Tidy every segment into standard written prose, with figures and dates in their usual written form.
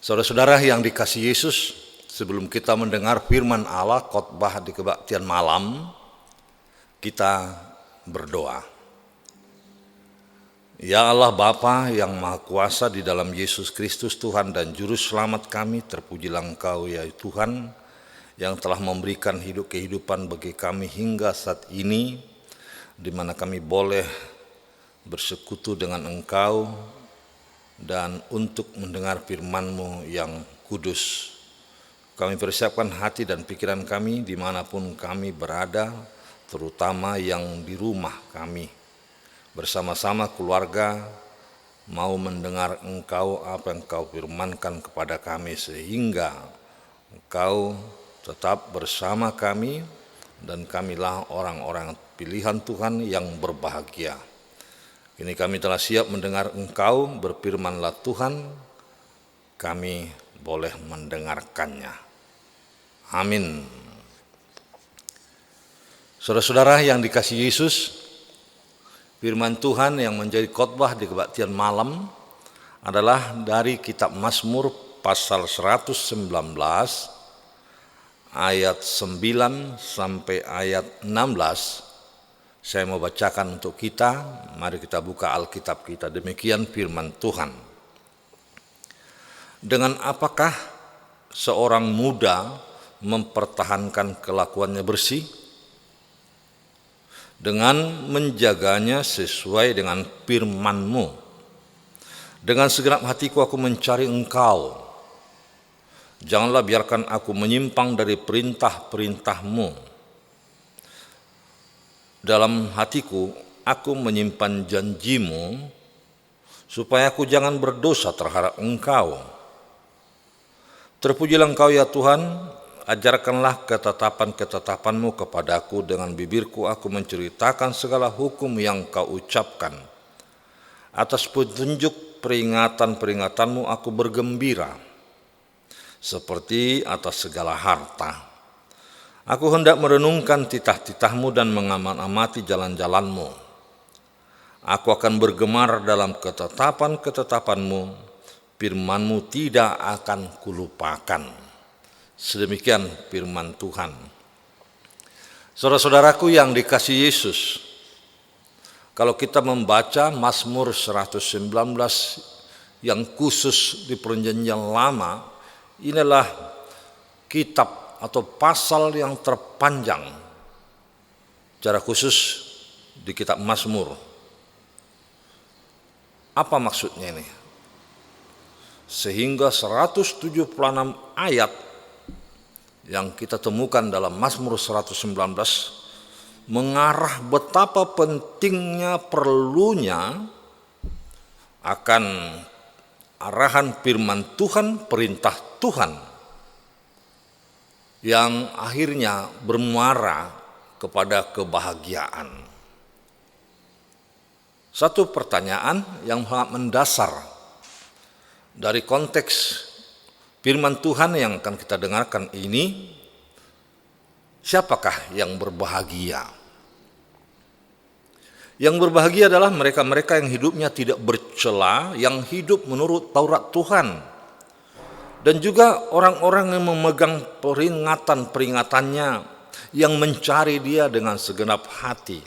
Saudara-saudara yang dikasihi Yesus, sebelum kita mendengar firman Allah khotbah di kebaktian malam, kita berdoa. Ya Allah Bapa yang Maha Kuasa, di dalam Yesus Kristus Tuhan dan Juru Selamat kami, terpujilah Engkau ya Tuhan, yang telah memberikan kehidupan bagi kami hingga saat ini, di mana kami boleh bersekutu dengan Engkau dan untuk mendengar firman-Mu yang kudus. Kami persiapkan hati dan pikiran kami dimanapun kami berada, terutama yang di rumah kami. Bersama-sama keluarga mau mendengar Engkau apa yang Engkau firmankan kepada kami, sehingga Engkau tetap bersama kami dan kamilah orang-orang pilihan Tuhan yang berbahagia. Kini kami telah siap mendengar Engkau, berfirmanlah Tuhan, kami boleh mendengarkannya. Amin. Saudara-saudara yang dikasihi Yesus, firman Tuhan yang menjadi khotbah di kebaktian malam adalah dari kitab Mazmur pasal 119 ayat 9 sampai ayat 16. Saya mau bacakan untuk kita. Mari kita buka Alkitab kita. Demikian firman Tuhan. Dengan apakah seorang muda mempertahankan kelakuannya bersih? Dengan menjaganya sesuai dengan firman-Mu. Dengan segenap hatiku aku mencari Engkau. Janganlah biarkan aku menyimpang dari perintah-perintah-Mu. Dalam hatiku aku menyimpan janji-Mu, supaya aku jangan berdosa terhadap Engkau. Terpujilah Engkau ya Tuhan, ajarkanlah ketetapan-ketetapan-Mu kepadaku. Dengan bibirku aku menceritakan segala hukum yang Kau ucapkan. Atas petunjuk peringatan-peringatan-Mu aku bergembira, seperti atas segala harta. Aku hendak merenungkan titah-titah-Mu dan mengamati jalan-jalan-Mu. Aku akan bergemar dalam ketetapan-ketetapan-Mu, firman-Mu tidak akan kulupakan. Sedemikian firman Tuhan. Saudara-saudaraku yang dikasihi Yesus, kalau kita membaca Mazmur 119 yang khusus di Perjanjian Lama, inilah kitab atau pasal yang terpanjang secara khusus di kitab Mazmur. Apa maksudnya ini? Sehingga 176 ayat yang kita temukan dalam Mazmur 119 mengarah betapa pentingnya, perlunya akan arahan firman Tuhan, perintah Tuhan, yang akhirnya bermuara kepada kebahagiaan. Satu pertanyaan yang sangat mendasar dari konteks firman Tuhan yang akan kita dengarkan ini, siapakah yang berbahagia? Yang berbahagia adalah mereka-mereka yang hidupnya tidak bercela, yang hidup menurut Taurat Tuhan. Dan juga orang-orang yang memegang peringatan-peringatannya, yang mencari Dia dengan segenap hati.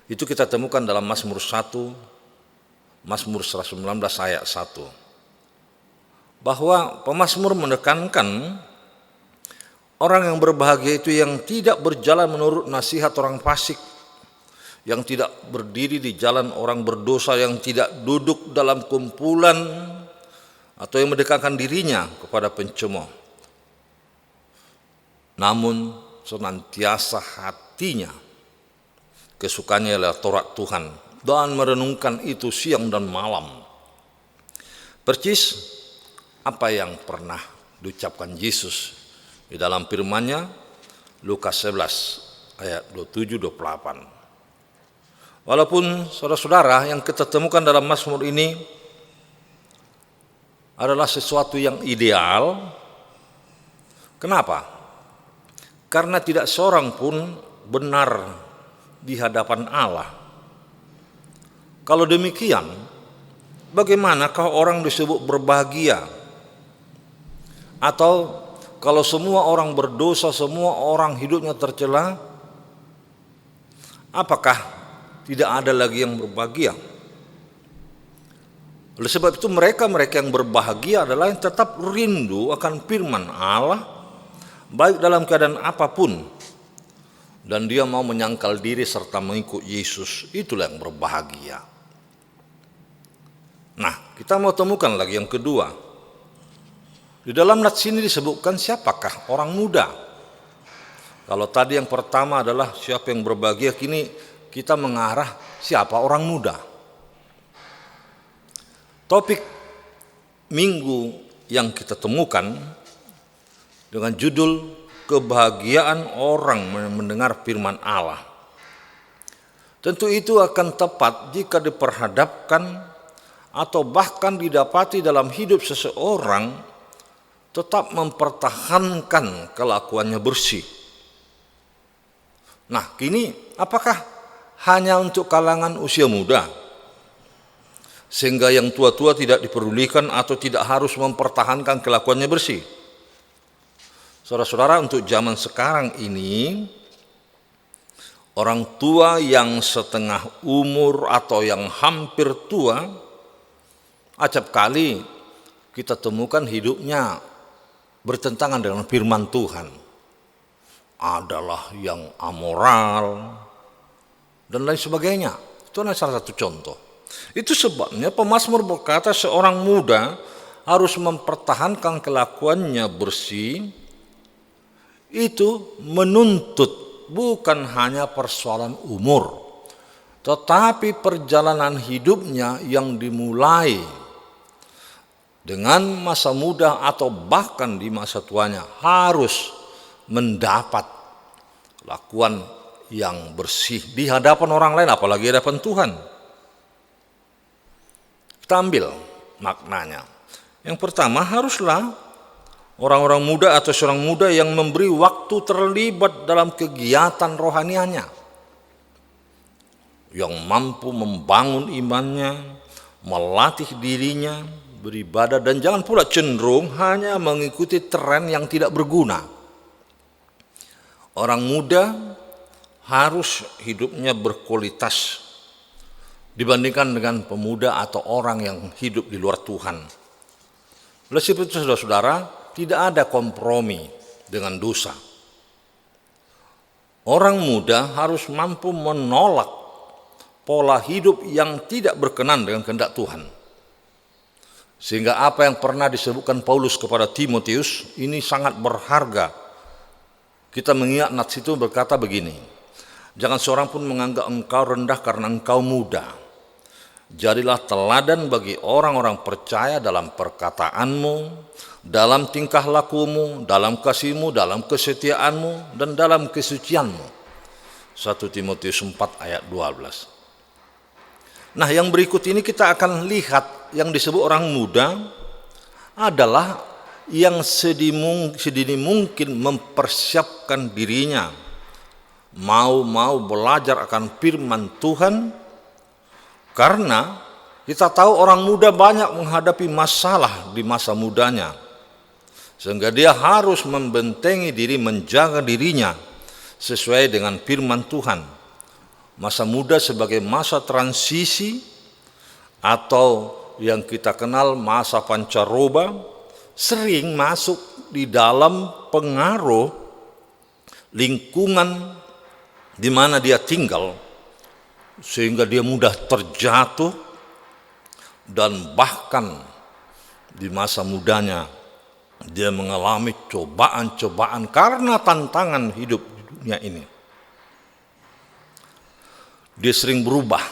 Itu kita temukan dalam Mazmur 1, Mazmur 119 ayat 1. Bahwa pemazmur menekankan orang yang berbahagia itu yang tidak berjalan menurut nasihat orang fasik, yang tidak berdiri di jalan orang berdosa, yang tidak duduk dalam kumpulan atau yang mendekatkan dirinya kepada pencemooh. Namun senantiasa hatinya, kesukaannya adalah Taurat Tuhan, dan merenungkan itu siang dan malam. Percis apa yang pernah diucapkan Yesus di dalam firman-Nya, Lukas 11 ayat 27-28. Walaupun saudara-saudara yang kita temukan dalam Mazmur ini adalah sesuatu yang ideal. Kenapa? Karena tidak seorang pun benar di hadapan Allah. Kalau demikian, bagaimanakah orang disebut berbahagia Atau kalau semua orang berdosa, semua orang hidupnya tercela, apakah tidak ada lagi yang berbahagia? Oleh sebab itu mereka yang berbahagia adalah yang tetap rindu akan firman Allah, baik dalam keadaan apapun, dan dia mau menyangkal diri serta mengikut Yesus. Itulah yang berbahagia. Nah, kita mau temukan lagi yang kedua. Di dalam nats ini disebutkan siapakah orang muda. Kalau tadi yang pertama adalah siapa yang berbahagia, kini kita mengarah siapa orang muda. Topik minggu yang kita temukan dengan judul kebahagiaan orang mendengar firman Allah. Tentu itu akan tepat jika diperhadapkan atau bahkan didapati dalam hidup seseorang tetap mempertahankan kelakuannya bersih. Nah, kini apakah hanya untuk kalangan usia muda, sehingga yang tua-tua tidak dipedulikan atau tidak harus mempertahankan kelakuannya bersih? Saudara-saudara, untuk zaman sekarang ini, orang tua yang setengah umur atau yang hampir tua, acap kali kita temukan hidupnya bertentangan dengan firman Tuhan. Adalah yang amoral dan lain sebagainya. Itu adalah salah satu contoh. Itu sebabnya pemazmur berkata seorang muda harus mempertahankan kelakuannya bersih. Itu menuntut bukan hanya persoalan umur, tetapi perjalanan hidupnya yang dimulai dengan masa muda atau bahkan di masa tuanya harus mendapat kelakuan yang bersih di hadapan orang lain, apalagi hadapan Tuhan. Kita ambil maknanya. Yang pertama, haruslah orang-orang muda atau seorang muda yang memberi waktu terlibat dalam kegiatan rohanianya, yang mampu membangun imannya, melatih dirinya, beribadah, dan jangan pula cenderung hanya mengikuti tren yang tidak berguna. Orang muda harus hidupnya berkualitas dibandingkan dengan pemuda atau orang yang hidup di luar Tuhan. Oleh sebab itu, saudara-saudara, tidak ada kompromi dengan dosa. Orang muda harus mampu menolak pola hidup yang tidak berkenan dengan kehendak Tuhan. Sehingga apa yang pernah disebutkan Paulus kepada Timotius ini sangat berharga. Kita mengingat nats itu berkata begini, jangan seorang pun menganggap engkau rendah karena engkau muda. Jadilah teladan bagi orang-orang percaya dalam perkataanmu, dalam tingkah lakumu, dalam kasihmu, dalam kesetiaanmu, dan dalam kesucianmu. 1 Timotius 4 ayat 12. Nah, yang berikut ini kita akan lihat yang disebut orang muda adalah yang sedini mungkin mempersiapkan dirinya, mau belajar akan firman Tuhan, karena kita tahu orang muda banyak menghadapi masalah di masa mudanya, sehingga dia harus membentengi diri, menjaga dirinya sesuai dengan firman Tuhan. Masa muda sebagai masa transisi atau yang kita kenal masa pancaroba, sering masuk di dalam pengaruh lingkungan di mana dia tinggal, sehingga dia mudah terjatuh, dan bahkan di masa mudanya dia mengalami cobaan-cobaan karena tantangan hidup dunia ini. Dia sering berubah,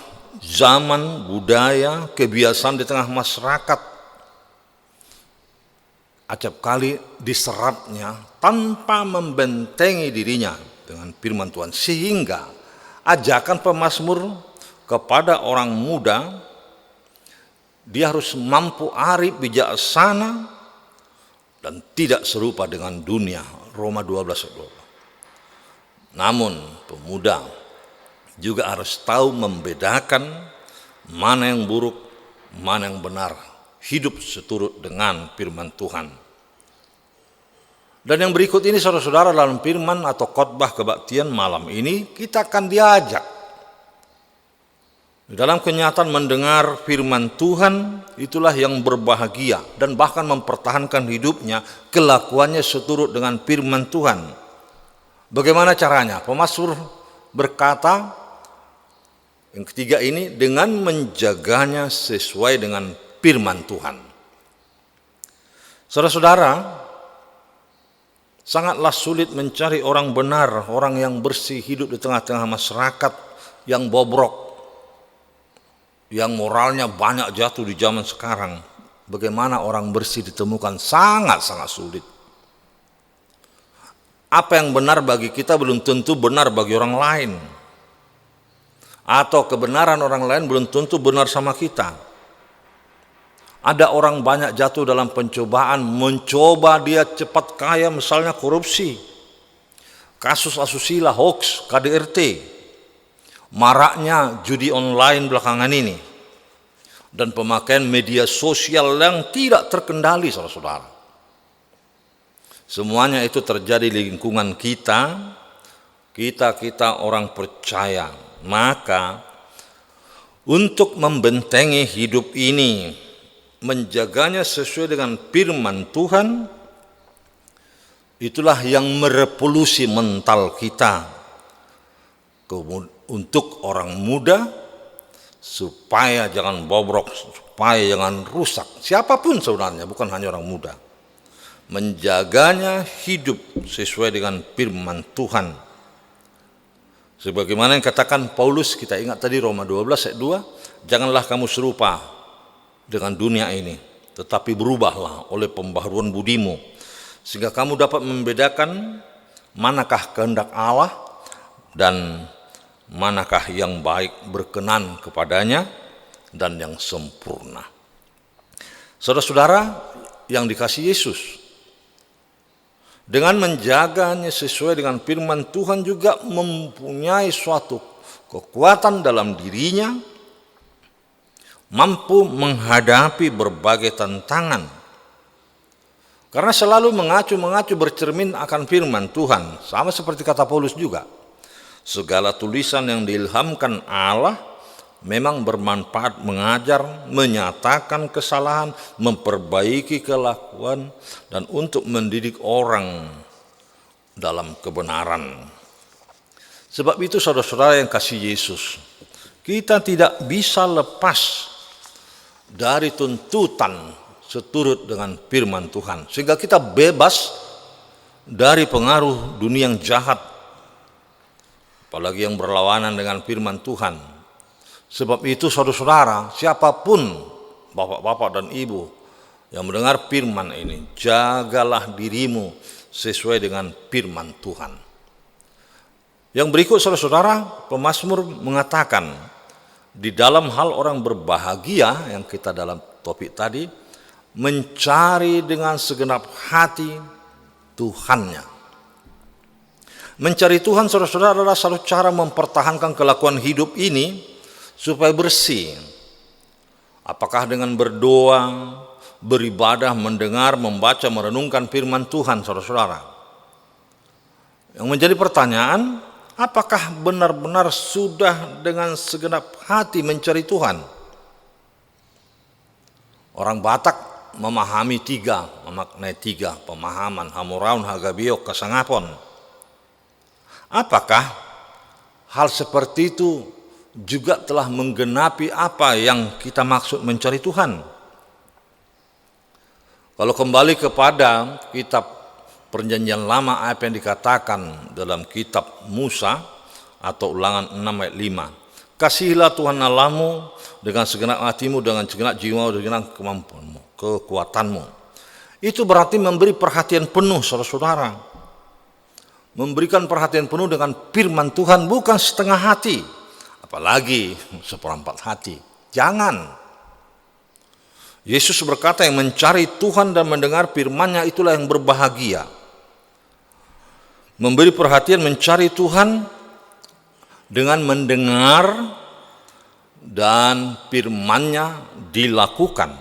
zaman, budaya, kebiasaan di tengah masyarakat acap kali diserapnya tanpa membentengi dirinya dengan firman Tuhan, sehingga ajakan pemazmur kepada orang muda, dia harus mampu arif, bijaksana, dan tidak serupa dengan dunia. Roma 12:12. Namun pemuda juga harus tahu membedakan mana yang buruk, mana yang benar, hidup seturut dengan firman Tuhan. Dan yang berikut ini saudara-saudara, dalam firman atau khotbah kebaktian malam ini kita akan diajak dalam kenyataan mendengar firman Tuhan. Itulah yang berbahagia dan bahkan mempertahankan hidupnya, kelakuannya seturut dengan firman Tuhan. Bagaimana caranya? Pemazmur berkata yang ketiga ini, dengan menjaganya sesuai dengan firman Tuhan. Saudara-saudara, sangatlah sulit mencari orang benar, orang yang bersih, hidup di tengah-tengah masyarakat yang bobrok, yang moralnya banyak jatuh di zaman sekarang. Bagaimana orang bersih ditemukan? Sangat-sangat sulit. Apa yang benar bagi kita belum tentu benar bagi orang lain. Atau kebenaran orang lain belum tentu benar sama kita. Ada orang banyak jatuh dalam pencobaan, mencoba dia cepat kaya, misalnya korupsi, kasus asusila, hoax, KDRT, maraknya judi online belakangan ini, dan pemakaian media sosial yang tidak terkendali, saudara-saudara. Semuanya itu terjadi di lingkungan kita orang percaya. Maka untuk membentengi hidup ini, menjaganya sesuai dengan firman Tuhan, itulah yang merevolusi mental kita untuk orang muda, supaya jangan bobrok, supaya jangan rusak. Siapapun sebenarnya, bukan hanya orang muda. Menjaganya hidup sesuai dengan firman Tuhan. Sebagaimana yang katakan Paulus, kita ingat tadi Roma 12 ayat 2, janganlah kamu serupa dengan dunia ini, tetapi berubahlah oleh pembaharuan budimu, sehingga kamu dapat membedakan manakah kehendak Allah dan manakah yang baik, berkenan kepadanya, dan yang sempurna. Saudara-saudara yang dikasihi Yesus, dengan menjaganya sesuai dengan firman Tuhan juga mempunyai suatu kekuatan dalam dirinya, mampu menghadapi berbagai tantangan. Karena selalu mengacu bercermin akan firman Tuhan. Sama seperti kata Paulus juga, segala tulisan yang diilhamkan Allah memang bermanfaat mengajar, menyatakan kesalahan, memperbaiki kelakuan, dan untuk mendidik orang dalam kebenaran. Sebab itu saudara-saudara yang kasih Yesus, kita tidak bisa lepas dari tuntutan seturut dengan firman Tuhan, sehingga kita bebas dari pengaruh dunia yang jahat, apalagi yang berlawanan dengan firman Tuhan. Sebab itu saudara-saudara, siapapun bapak-bapak dan ibu yang mendengar firman ini, jagalah dirimu sesuai dengan firman Tuhan. Yang berikut saudara-saudara, pemazmur mengatakan, di dalam hal orang berbahagia yang kita dalam topik tadi, mencari dengan segenap hati Tuhannya. Mencari Tuhan saudara-saudara adalah satu cara mempertahankan kelakuan hidup ini supaya bersih. Apakah dengan berdoa, beribadah, mendengar, membaca, merenungkan firman Tuhan saudara-saudara. Yang menjadi pertanyaan, apakah benar-benar sudah dengan segenap hati mencari Tuhan? Orang Batak memaknai tiga pemahaman, hamuraun, hagabiok, kasangapon. Apakah hal seperti itu juga telah menggenapi apa yang kita maksud mencari Tuhan? Kalau kembali kepada kitab Perjanjian Lama, apa yang dikatakan dalam kitab Musa atau Ulangan 6 ayat 5, kasihilah Tuhan Allahmu dengan segenap hatimu, dengan segenap jiwamu, dengan kemampuanmu, kekuatanmu. Itu berarti memberi perhatian penuh saudara-saudara, memberikan perhatian penuh dengan firman Tuhan, bukan setengah hati, apalagi seperempat hati. Jangan. Yesus berkata, yang mencari Tuhan dan mendengar firman-Nya itulah yang berbahagia. Memberi perhatian mencari Tuhan dengan mendengar dan firman-Nya dilakukan.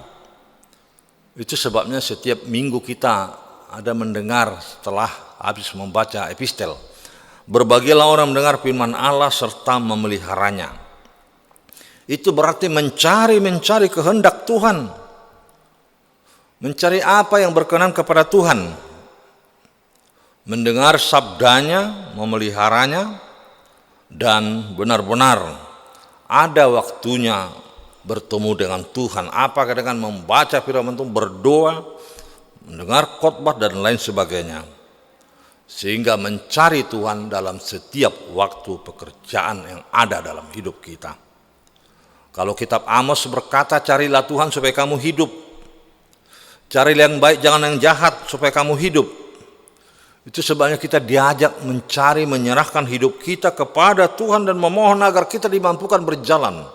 Itu sebabnya setiap minggu kita ada mendengar setelah habis membaca epistel. Berbahagialah orang mendengar firman Allah serta memeliharanya. Itu berarti mencari kehendak Tuhan. Mencari apa yang berkenan kepada Tuhan. Mendengar sabdanya, memeliharanya, dan benar-benar ada waktunya bertemu dengan Tuhan. Apakah dengan membaca firman Tuhan, berdoa, mendengar khotbah dan lain sebagainya. Sehingga mencari Tuhan dalam setiap waktu pekerjaan yang ada dalam hidup kita. Kalau kitab Amos berkata, carilah Tuhan supaya kamu hidup. Carilah yang baik, jangan yang jahat supaya kamu hidup. Itu sebabnya kita diajak mencari, menyerahkan hidup kita kepada Tuhan dan memohon agar kita dimampukan berjalan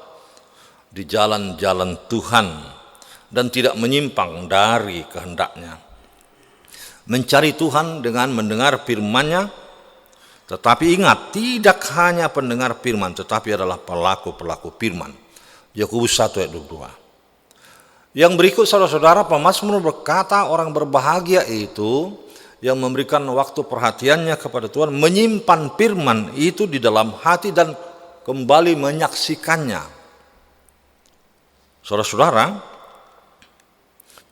di jalan-jalan Tuhan dan tidak menyimpang dari kehendaknya. Mencari Tuhan dengan mendengar firman-Nya, tetapi ingat, tidak hanya pendengar firman, tetapi adalah pelaku-pelaku firman. Yakobus 1 ayat 22. Yang berikut saudara-saudara, pemazmur berkata orang berbahagia itu yang memberikan waktu perhatiannya kepada Tuhan, menyimpan firman itu di dalam hati dan kembali menyaksikannya. Saudara-saudara,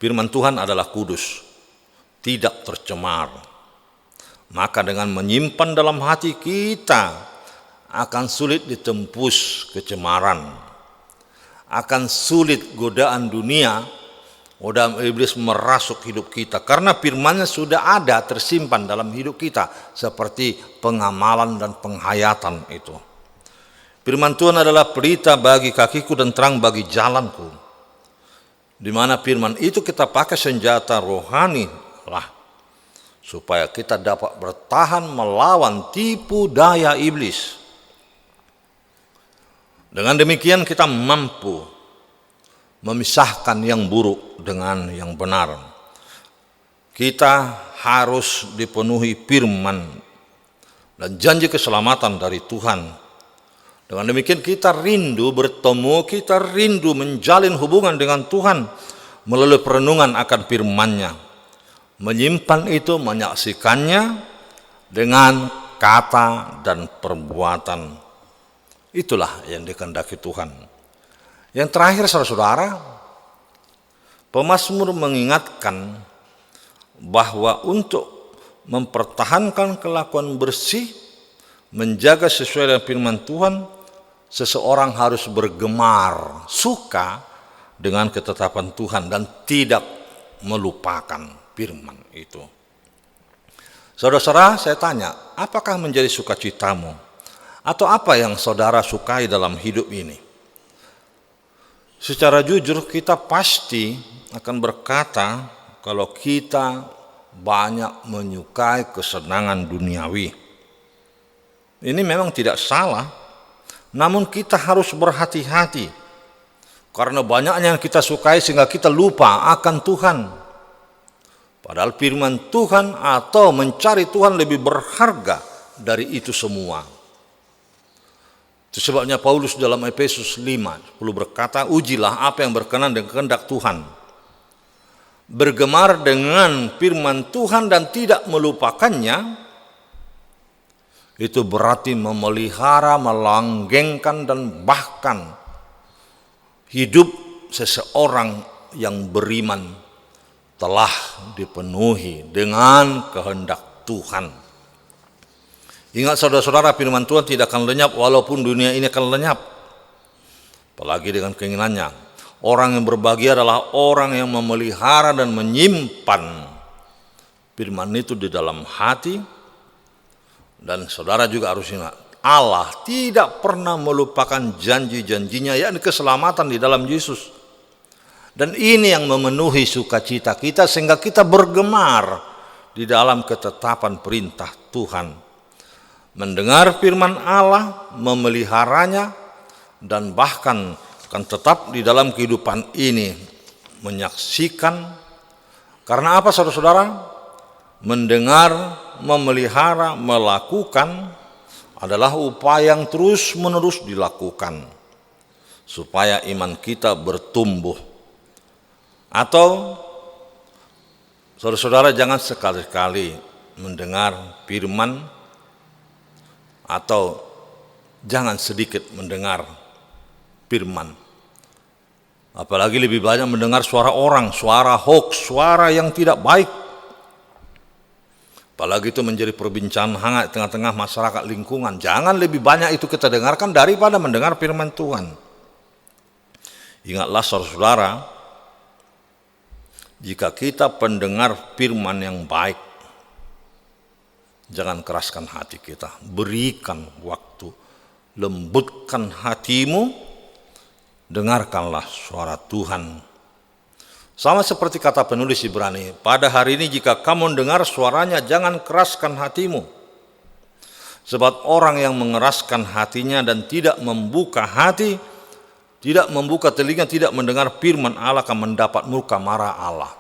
firman Tuhan adalah kudus, tidak tercemar. Maka dengan menyimpan dalam hati kita akan sulit ditembus kecemaran, akan sulit godaan dunia, godaan iblis merasuk hidup kita, karena firman-Nya sudah ada tersimpan dalam hidup kita seperti pengamalan dan penghayatan itu. Firman Tuhan adalah pelita bagi kakiku dan terang bagi jalanku. Di mana firman itu kita pakai senjata rohani lah, supaya kita dapat bertahan melawan tipu daya iblis. Dengan demikian kita mampu memisahkan yang buruk dengan yang benar. Kita harus dipenuhi firman dan janji keselamatan dari Tuhan. Dengan demikian kita rindu bertemu, kita rindu menjalin hubungan dengan Tuhan melalui perenungan akan firman-Nya. Menyimpan itu, menyaksikannya dengan kata dan perbuatan. Itulah yang dikehendaki Tuhan. Yang terakhir saudara-saudara, pemazmur mengingatkan bahwa untuk mempertahankan kelakuan bersih, menjaga sesuai dengan firman Tuhan, seseorang harus bergemar, suka dengan ketetapan Tuhan dan tidak melupakan firman itu. Saudara-saudara, saya tanya, apakah menjadi sukacitamu? Atau apa yang saudara sukai dalam hidup ini? Secara jujur kita pasti akan berkata kalau kita banyak menyukai kesenangan duniawi. Ini memang tidak salah, namun kita harus berhati-hati karena banyaknya yang kita sukai sehingga kita lupa akan Tuhan. Padahal firman Tuhan atau mencari Tuhan lebih berharga dari itu semua. Itu sebabnya Paulus dalam Efesus 5:10 berkata, ujilah apa yang berkenan dengan kehendak Tuhan. Bergemar dengan firman Tuhan dan tidak melupakannya, itu berarti memelihara, melanggengkan dan bahkan hidup seseorang yang beriman telah dipenuhi dengan kehendak Tuhan. Ingat saudara-saudara, firman Tuhan tidak akan lenyap walaupun dunia ini akan lenyap. Apalagi dengan keinginannya. Orang yang berbahagia adalah orang yang memelihara dan menyimpan firman itu di dalam hati. Dan saudara juga harus ingat, Allah tidak pernah melupakan janji-janjinya, yakni keselamatan di dalam Yesus. Dan ini yang memenuhi sukacita kita sehingga kita bergemar di dalam ketetapan perintah Tuhan. Mendengar firman Allah, memeliharanya, dan bahkan akan tetap di dalam kehidupan ini menyaksikan. Karena apa saudara-saudara? Mendengar, memelihara, melakukan adalah upaya yang terus-menerus dilakukan supaya iman kita bertumbuh. Atau Saudara-saudara, jangan sekali-kali mendengar firman atau jangan sedikit mendengar firman. Apalagi lebih banyak mendengar suara orang, suara hoax, suara yang tidak baik. Apalagi itu menjadi perbincangan hangat tengah-tengah masyarakat lingkungan. Jangan lebih banyak itu kita dengarkan daripada mendengar firman Tuhan. Ingatlah saudara-saudara, jika kita pendengar firman yang baik, jangan keraskan hati kita, berikan waktu, lembutkan hatimu, dengarkanlah suara Tuhan. Sama seperti kata penulis Ibrani, pada hari ini jika kamu mendengar suaranya, jangan keraskan hatimu. Sebab orang yang mengeraskan hatinya dan tidak membuka hati, tidak membuka telinga, tidak mendengar firman Allah akan mendapat murka marah Allah.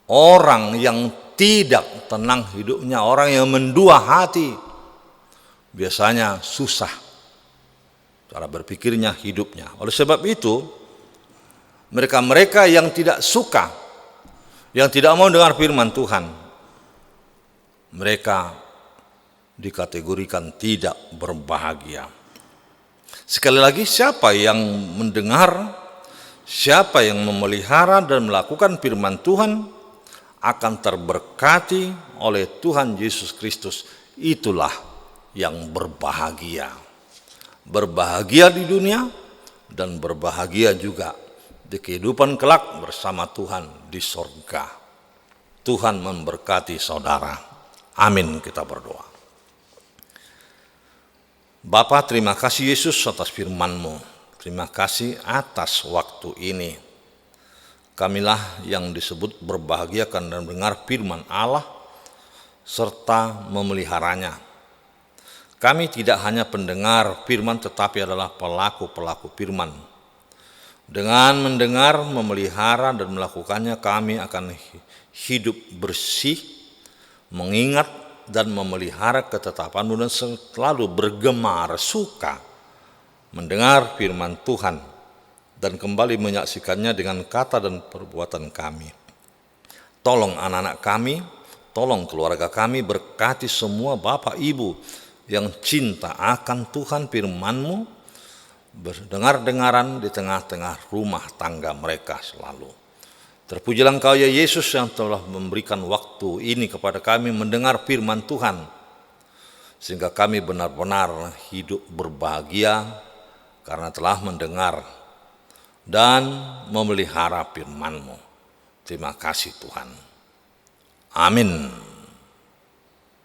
Orang yang tidak tenang hidupnya, orang yang mendua hati, biasanya susah cara berpikirnya, hidupnya. Oleh sebab itu, mereka-mereka yang tidak suka, yang tidak mau dengar firman Tuhan, mereka dikategorikan tidak berbahagia. Sekali lagi, siapa yang mendengar, siapa yang memelihara dan melakukan firman Tuhan akan terberkati oleh Tuhan Yesus Kristus. Itulah yang berbahagia. Berbahagia di dunia dan berbahagia juga di kehidupan kelak bersama Tuhan di sorga. Tuhan memberkati saudara. Amin, kita berdoa. Bapa, terima kasih Yesus atas firman-Mu. Terima kasih atas waktu ini. Kamilah yang disebut berbahagia karena mendengar firman Allah serta memeliharanya. Kami tidak hanya pendengar firman tetapi adalah pelaku-pelaku firman. Dengan mendengar, memelihara dan melakukannya, kami akan hidup bersih, mengingat dan memelihara ketetapan-Mu dan selalu bergemar suka mendengar firman Tuhan dan kembali menyaksikannya dengan kata dan perbuatan kami. Tolong anak-anak kami, tolong keluarga kami, berkati semua Bapak Ibu yang cinta akan Tuhan firman-Mu, berdengar-dengaran di tengah-tengah rumah tangga mereka selalu. Terpujilah Engkau ya Yesus yang telah memberikan waktu ini kepada kami mendengar firman Tuhan, sehingga kami benar-benar hidup berbahagia karena telah mendengar dan memelihara firman-Mu. Terima kasih Tuhan. Amin.